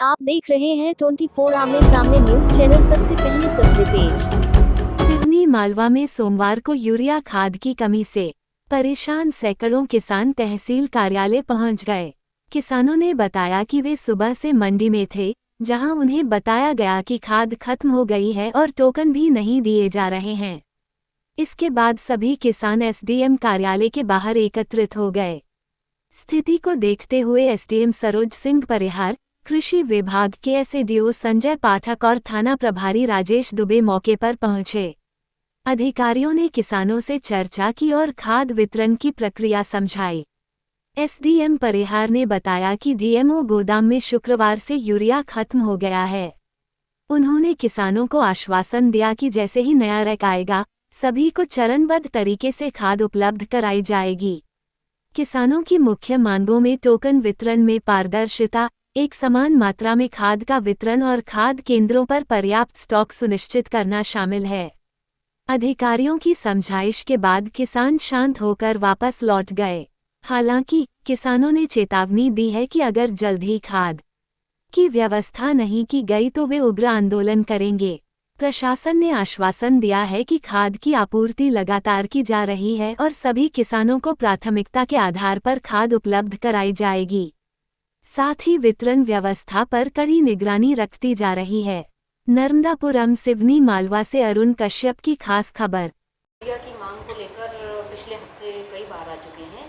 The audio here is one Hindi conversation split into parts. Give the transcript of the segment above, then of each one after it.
आप देख रहे हैं 24 आमने सामने न्यूज चैनल। सबसे पहले सबसे तेज। सिवनी मालवा में सोमवार को यूरिया खाद की कमी से परेशान सैकड़ों किसान तहसील कार्यालय पहुंच गए। किसानों ने बताया कि वे सुबह से मंडी में थे, जहां उन्हें बताया गया कि खाद खत्म हो गई है और टोकन भी नहीं दिए जा रहे हैं। इसके बाद सभी किसान एसडीएम कार्यालय के बाहर एकत्रित हो गए। स्थिति को देखते हुए एसडीएम सरोज सिंह परिहार, कृषि विभाग के एसडीओ संजय पाठक और थाना प्रभारी राजेश दुबे मौके पर पहुंचे। अधिकारियों ने किसानों से चर्चा की और खाद वितरण की प्रक्रिया समझाई। एसडीएम परिहार ने बताया कि डीएमओ गोदाम में शुक्रवार से यूरिया खत्म हो गया है। उन्होंने किसानों को आश्वासन दिया कि जैसे ही नया रैक आएगा, सभी को चरणबद्ध तरीके से खाद उपलब्ध कराई जाएगी। किसानों की मुख्य मांगों में टोकन वितरण में पारदर्शिता, एक समान मात्रा में खाद का वितरण और खाद केंद्रों पर पर्याप्त स्टॉक सुनिश्चित करना शामिल है। अधिकारियों की समझाइश के बाद किसान शांत होकर वापस लौट गए। हालांकि किसानों ने चेतावनी दी है कि अगर जल्द ही खाद की व्यवस्था नहीं की गई तो वे उग्र आंदोलन करेंगे। प्रशासन ने आश्वासन दिया है कि खाद की आपूर्ति लगातार की जा रही है और सभी किसानों को प्राथमिकता के आधार पर खाद उपलब्ध कराई जाएगी। साथ ही वितरण व्यवस्था पर कड़ी निगरानी रखती जा रही है। नर्मदापुरम सिवनी मालवा से अरुण कश्यप की खास खबर। यूरिया की मांग को लेकर पिछले हफ्ते कई बार आ चुके हैं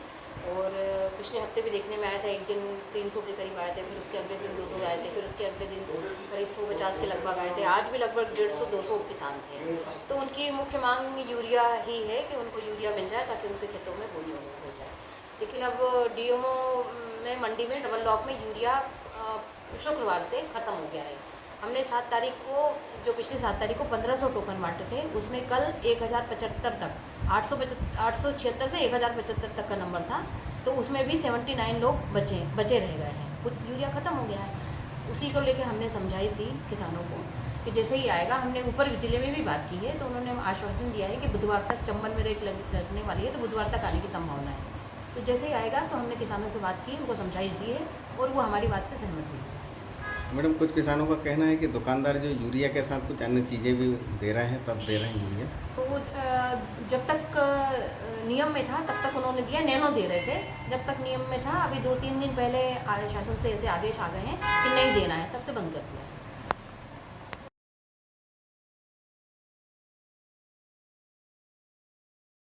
और पिछले हफ्ते भी देखने में आया था। एक दिन 300 के करीब आए थे, फिर उसके अगले दिन 200 आए थे, फिर उसके अगले दिन करीब 150 के लगभग आए थे। आज भी लगभग 150-200 किसान थे। तो उनकी मुख्य मांग यूरिया ही है कि उनको यूरिया मिल जाए ताकि उनके खेतों में बोनी हो जाए। लेकिन अब डीएमओ में मंडी में डबल लॉक में यूरिया शुक्रवार से ख़त्म हो गया है। हमने 7 तारीख को, जो पिछली 7 तारीख को 1500 टोकन बांटे थे, उसमें कल 1075 तक 876 से 1075 तक का नंबर था। तो उसमें भी 79 लोग बचे रह गए हैं। कुछ यूरिया ख़त्म हो गया है। उसी को लेके हमने समझाइश दी किसानों को कि जैसे ही आएगा, हमने ऊपर जिले में भी बात की है, तो उन्होंने आश्वासन दिया है कि बुधवार तक चंबल में रेक लगने वाली है, तो बुधवार तक आने की संभावना है। तो जैसे ही आएगा तो हमने किसानों से बात की, उनको समझाइश दी है और वो हमारी बात से सहमत हुई। मैडम, कुछ किसानों का कहना है कि दुकानदार जो यूरिया के साथ कुछ अन्य चीज़ें भी दे रहे हैं, तब दे रहे हैं यूरिया। तो वो जब तक नियम में था तब तक उन्होंने दिया, नैनो दे रहे थे जब तक नियम में था। अभी 2-3 दिन पहले शासन से ऐसे आदेश आ गए हैं कि नहीं देना है, तब से बंद कर दिया है।